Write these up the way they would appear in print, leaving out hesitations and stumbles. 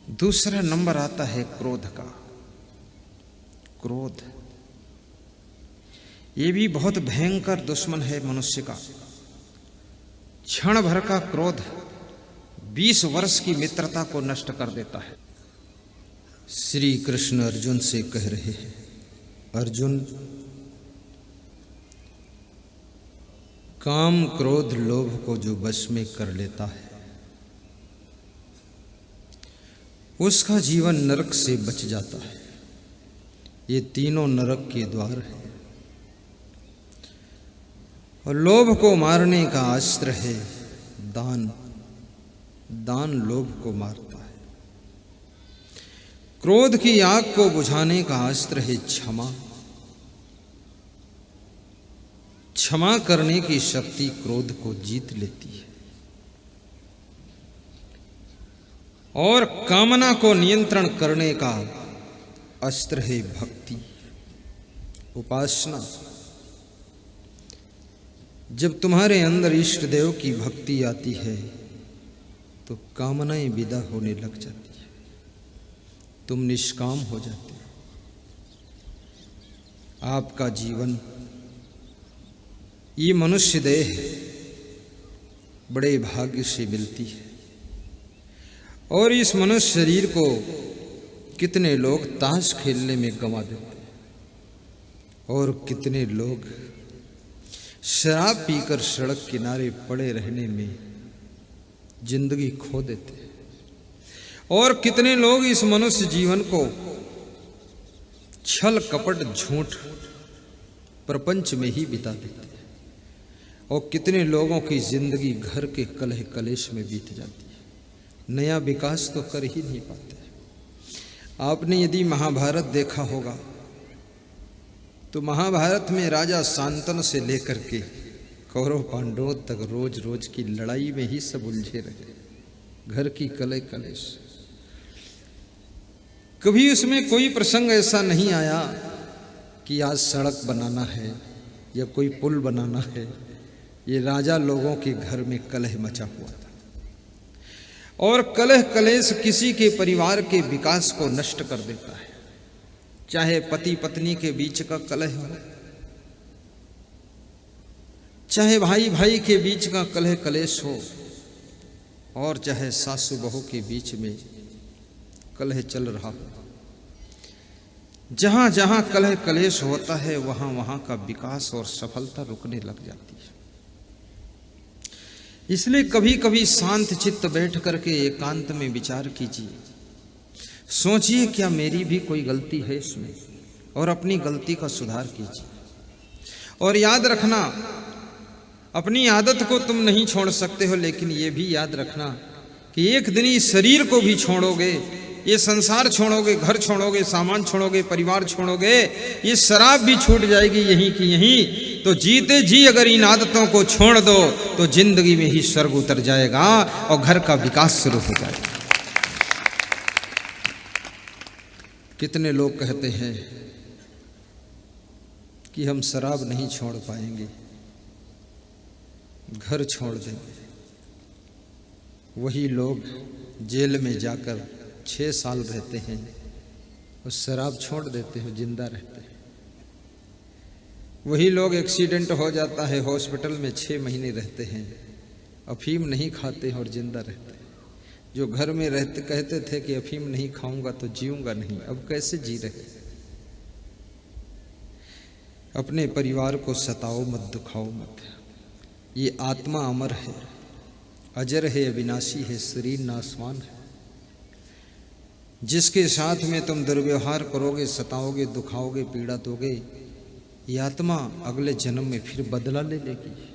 दूसरा नंबर आता है क्रोध का। क्रोध ये भी बहुत भयंकर दुश्मन है मनुष्य का। क्षण भर का क्रोध 20 वर्ष की मित्रता को नष्ट कर देता है। श्री कृष्ण अर्जुन से कह रहे हैं, अर्जुन, काम क्रोध लोभ को जो वश में कर लेता है उसका जीवन नरक से बच जाता है। ये तीनों नरक के द्वार हैं। और लोभ को मारने का अस्त्र है दान। दान लोभ को मारता है। क्रोध की आग को बुझाने का अस्त्र है क्षमा। क्षमा करने की शक्ति क्रोध को जीत लेती है। और कामना को नियंत्रण करने का अस्त्र है भक्ति, उपासना। जब तुम्हारे अंदर इष्ट देव की भक्ति आती है तो कामनाएं विदा होने लग जाती है, तुम निष्काम हो जाते हो। आपका जीवन, ये मनुष्य देह बड़े भाग्य से मिलती है। और इस मनुष्य शरीर को कितने लोग ताश खेलने में गंवा देते हैं और कितने लोग शराब पीकर सड़क किनारे पड़े रहने में जिंदगी खो देते हैं। और कितने लोग इस मनुष्य जीवन को छल कपट झूठ प्रपंच में ही बिता देते हैं। और कितने लोगों की जिंदगी घर के कलह कलेश में बीत जाती है, नया विकास तो कर ही नहीं पाते। आपने यदि महाभारत देखा होगा तो महाभारत में राजा शांतनु से लेकर के कौरव पांडवों तक रोज रोज की लड़ाई में ही सब उलझे रहे, घर की कलह कलेश। कभी उसमें कोई प्रसंग ऐसा नहीं आया कि आज सड़क बनाना है या कोई पुल बनाना है। ये राजा लोगों के घर में कलह मचा हुआ था। और कलह कलेश किसी के परिवार के विकास को नष्ट कर देता है। चाहे पति पत्नी के बीच का कलह हो, चाहे भाई भाई के बीच का कलह कलेश हो, और चाहे सासू बहू के बीच में कलह चल रहा हो। जहां जहां कलह कलेश होता है वहां वहां का विकास और सफलता रुकने लग जाती है। इसलिए कभी कभी शांत चित्त बैठ करके एकांत में विचार कीजिए, सोचिए क्या मेरी भी कोई गलती है इसमें, और अपनी गलती का सुधार कीजिए। और याद रखना, अपनी आदत को तुम नहीं छोड़ सकते हो, लेकिन ये भी याद रखना कि एक दिन इस शरीर को भी छोड़ोगे, ये संसार छोड़ोगे, घर छोड़ोगे, सामान छोड़ोगे, परिवार छोड़ोगे, ये शराब भी छूट जाएगी यहीं की यहीं। तो जीते जी अगर इन आदतों को छोड़ दो तो जिंदगी में ही स्वर्ग उतर जाएगा और घर का विकास शुरू हो जाएगा। कितने लोग कहते हैं कि हम शराब नहीं छोड़ पाएंगे, घर छोड़ देंगे। वही लोग जेल में जाकर 6 साल रहते हैं और शराब छोड़ देते हैं, जिंदा रहते हैं। वही लोग एक्सीडेंट हो जाता है, हॉस्पिटल में 6 महीने रहते हैं, अफीम नहीं खाते हैं और जिंदा रहते हैं। जो घर में रहते कहते थे कि अफीम नहीं खाऊंगा तो जीऊंगा नहीं, अब कैसे जी रहे। अपने परिवार को सताओ मत, दुखाओ मत। ये आत्मा अमर है, अजर है, अविनाशी है, शरीर नाशवान है। जिसके साथ में तुम दुर्व्यवहार करोगे, सताओगे, दुखाओगे, पीड़ा दोगे, ये आत्मा अगले जन्म में फिर बदला ले लेगी।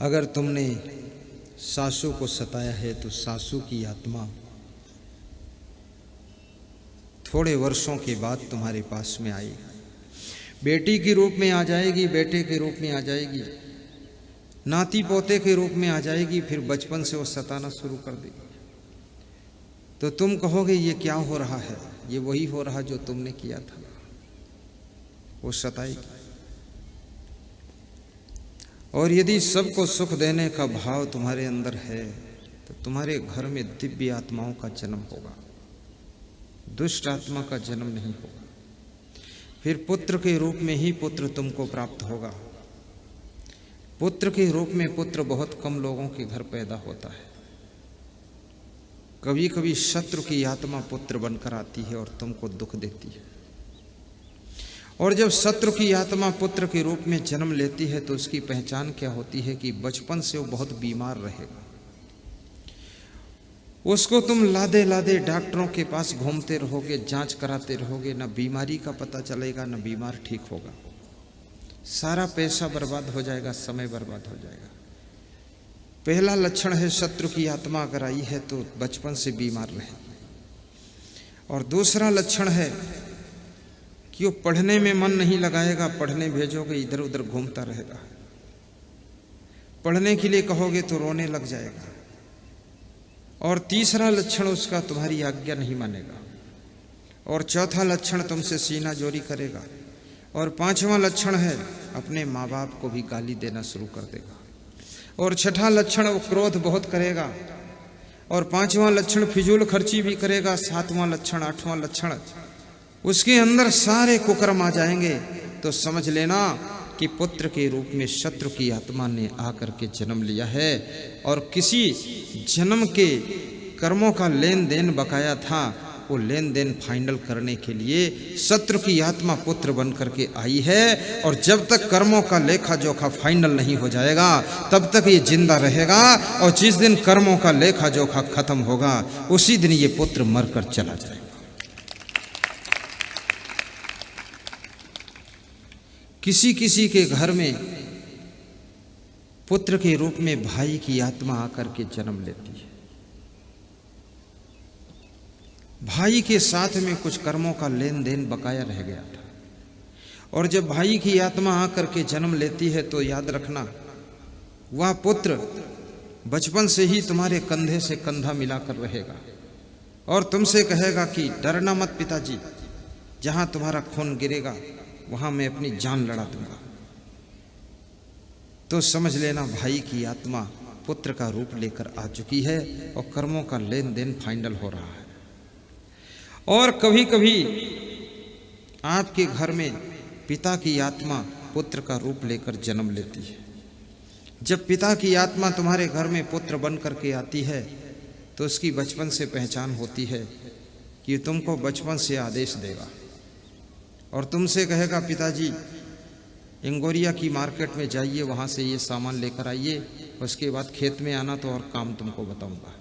अगर तुमने सासू को सताया है तो सासू की आत्मा थोड़े वर्षों के बाद तुम्हारे पास में आएगी। बेटी के रूप में आ जाएगी, बेटे के रूप में आ जाएगी, नाती पोते के रूप में आ जाएगी। फिर बचपन से वो सताना शुरू कर देगी। तो तुम कहोगे ये क्या हो रहा है, ये वही हो रहा जो तुमने किया था। वो सताएगी। और यदि सबको सुख देने का भाव तुम्हारे अंदर है तो तुम्हारे घर में दिव्य आत्माओं का जन्म होगा, दुष्ट आत्मा का जन्म नहीं होगा। फिर पुत्र के रूप में ही पुत्र तुमको प्राप्त होगा। पुत्र के रूप में पुत्र बहुत कम लोगों के घर पैदा होता है। कभी कभी शत्रु की आत्मा पुत्र बनकर आती है और तुमको दुख देती है। और जब शत्रु की आत्मा पुत्र के रूप में जन्म लेती है तो उसकी पहचान क्या होती है कि बचपन से वो बहुत बीमार रहेगा। उसको तुम लादे लादे डॉक्टरों के पास घूमते रहोगे, जांच कराते रहोगे, ना बीमारी का पता चलेगा, ना बीमार ठीक होगा। सारा पैसा बर्बाद हो जाएगा, समय बर्बाद हो जाएगा। पहला लक्षण है शत्रु की आत्मा अगर आई है तो बचपन से बीमार रहेगी। और दूसरा लक्षण है कि वो पढ़ने में मन नहीं लगाएगा, पढ़ने भेजोगे इधर उधर घूमता रहेगा। पढ़ने के लिए कहोगे तो रोने लग जाएगा। और तीसरा लक्षण उसका तुम्हारी आज्ञा नहीं मानेगा। और चौथा लक्षण तुमसे सीना जोरी करेगा। और पांचवा लक्षण है अपने माँ बाप को भी गाली देना शुरू कर देगा। और छठा लक्षण वो क्रोध बहुत करेगा। और पांचवा लक्षण फिजूल खर्ची भी करेगा। सातवां लक्षण, आठवां लक्षण, उसके अंदर सारे कुकर्म आ जाएंगे। तो समझ लेना कि पुत्र के रूप में शत्रु की आत्मा ने आकर के जन्म लिया है। और किसी जन्म के कर्मों का लेन देन बकाया था, वो लेन देन फाइनल करने के लिए शत्रु की आत्मा पुत्र बन करके आई है। और जब तक कर्मों का लेखा जोखा फाइनल नहीं हो जाएगा तब तक ये जिंदा रहेगा। और जिस दिन कर्मों का लेखा जोखा खत्म होगा उसी दिन ये पुत्र मरकर चला जाएगा। किसी किसी के घर में पुत्र के रूप में भाई की आत्मा आकर के जन्म लेती है। भाई के साथ में कुछ कर्मों का लेन देन बकाया रह गया था। और जब भाई की आत्मा आकर के जन्म लेती है तो याद रखना वह पुत्र बचपन से ही तुम्हारे कंधे से कंधा मिलाकर रहेगा और तुमसे कहेगा कि डरना मत पिताजी, जहां तुम्हारा खून गिरेगा वहां मैं अपनी जान लड़ा दूंगा। तो समझ लेना भाई की आत्मा पुत्र का रूप लेकर आ चुकी है और कर्मों का लेन देन फाइनल हो रहा है। और कभी कभी आपके घर में पिता की आत्मा पुत्र का रूप लेकर जन्म लेती है। जब पिता की आत्मा तुम्हारे घर में पुत्र बन करके आती है तो उसकी बचपन से पहचान होती है कि तुमको बचपन से आदेश देगा और तुमसे कहेगा पिताजी इंगोरिया की मार्केट में जाइए, वहाँ से ये सामान लेकर आइए, उसके बाद खेत में आना तो और काम तुमको बताऊंगा।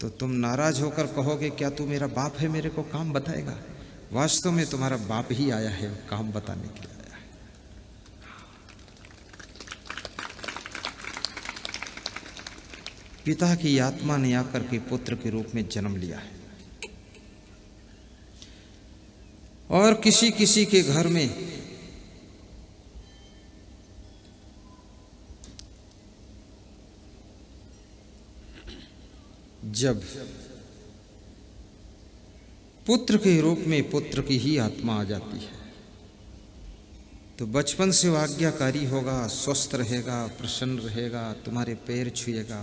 तो तुम नाराज होकर कहोगे क्या तू मेरा बाप है, मेरे को काम बताएगा? वास्तव में तुम्हारा बाप ही आया है काम बताने के लिए आया है। पिता की आत्मा ने आकर के पुत्र के रूप में जन्म लिया है। और किसी किसी के घर में जब पुत्र के रूप में पुत्र की ही आत्मा आ जाती है तो बचपन से वो आज्ञाकारी होगा, स्वस्थ रहेगा, प्रसन्न रहेगा, तुम्हारे पैर छुएगा,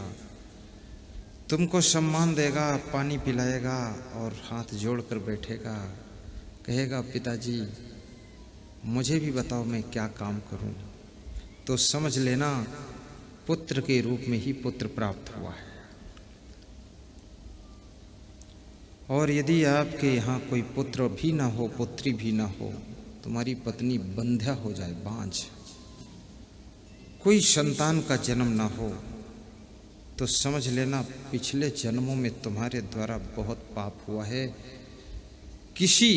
तुमको सम्मान देगा, पानी पिलाएगा और हाथ जोड़कर बैठेगा, कहेगा पिताजी मुझे भी बताओ मैं क्या काम करूं। तो समझ लेना पुत्र के रूप में ही पुत्र प्राप्त हुआ है। और यदि आपके यहाँ कोई पुत्र भी ना हो, पुत्री भी ना हो, तुम्हारी पत्नी बंध्या हो जाए, बांझ, कोई संतान का जन्म ना हो, तो समझ लेना पिछले जन्मों में तुम्हारे द्वारा बहुत पाप हुआ है। किसी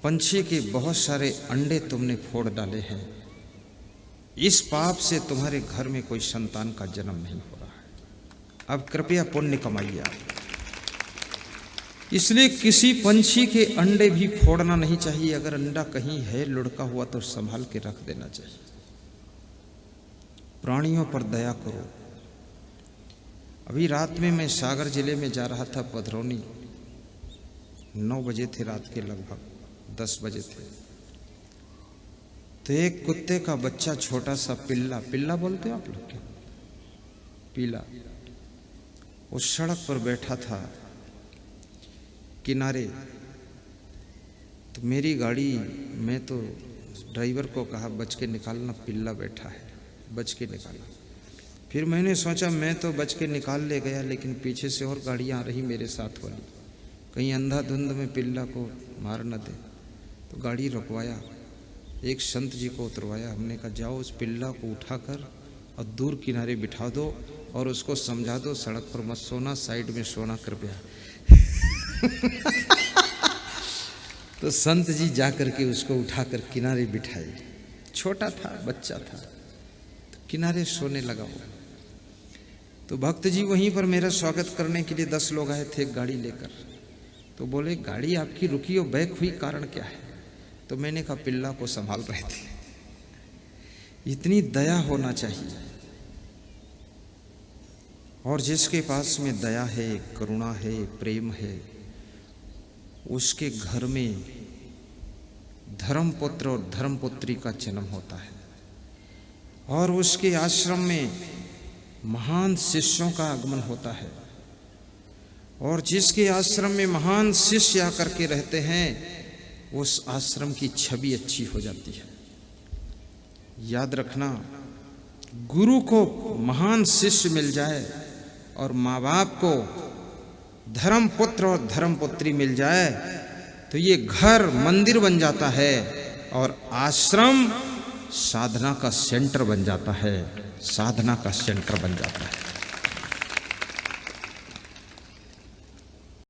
पंछी के बहुत सारे अंडे तुमने फोड़ डाले हैं। इस पाप से तुम्हारे घर में कोई संतान का जन्म नहीं हो रहा है। अब कृपया पुण्य कमाइए आप। इसलिए किसी पंछी के अंडे भी फोड़ना नहीं चाहिए। अगर अंडा कहीं है लुढ़का हुआ तो संभाल के रख देना चाहिए। प्राणियों पर दया करो। अभी रात में मैं सागर जिले में जा रहा था, पधरौनी, 9 बजे थे रात के, लगभग 10 बजे थे। तो एक कुत्ते का बच्चा, छोटा सा पिल्ला, पिल्ला बोलते हो आप लोग क्या, पीला। उस सड़क पर बैठा था किनारे, तो मेरी गाड़ी, मैं तो ड्राइवर को कहा बच के निकालना, पिल्ला बैठा है, बच के निकालना। फिर मैंने सोचा मैं तो बच के निकाल ले गया, लेकिन पीछे से और गाड़ियाँ आ रही मेरे साथ वाली, कहीं अंधाधुंध में पिल्ला को मार न दे। तो गाड़ी रुकवाया, एक संत जी को उतरवाया। हमने कहा जाओ उस पिल्ला को उठाकर और दूर किनारे बिठा दो और उसको समझा दो सड़क पर मत सोना, साइड में सोना कृपया। तो संत जी जाकर के उसको उठाकर किनारे बिठाए। छोटा था, बच्चा था, तो किनारे सोने लगा वो। तो भक्त जी वहीं पर मेरा स्वागत करने के लिए 10 लोग आए थे गाड़ी लेकर। तो बोले गाड़ी आपकी रुकी और बैक हुई, कारण क्या है? तो मैंने कहा पिल्ला को संभाल रहे थे। इतनी दया होना चाहिए। और जिसके पास में दया है, करुणा है, प्रेम है, उसके घर में धर्मपुत्र और धर्मपुत्री का जन्म होता है और उसके आश्रम में महान शिष्यों का आगमन होता है। और जिसके आश्रम में महान शिष्य आकर के रहते हैं, उस आश्रम की छवि अच्छी हो जाती है। याद रखना, गुरु को महान शिष्य मिल जाए और माँ बाप को धर्मपुत्र और धर्मपुत्री मिल जाए तो ये घर मंदिर बन जाता है और आश्रम साधना का सेंटर बन जाता है, साधना का सेंटर बन जाता है।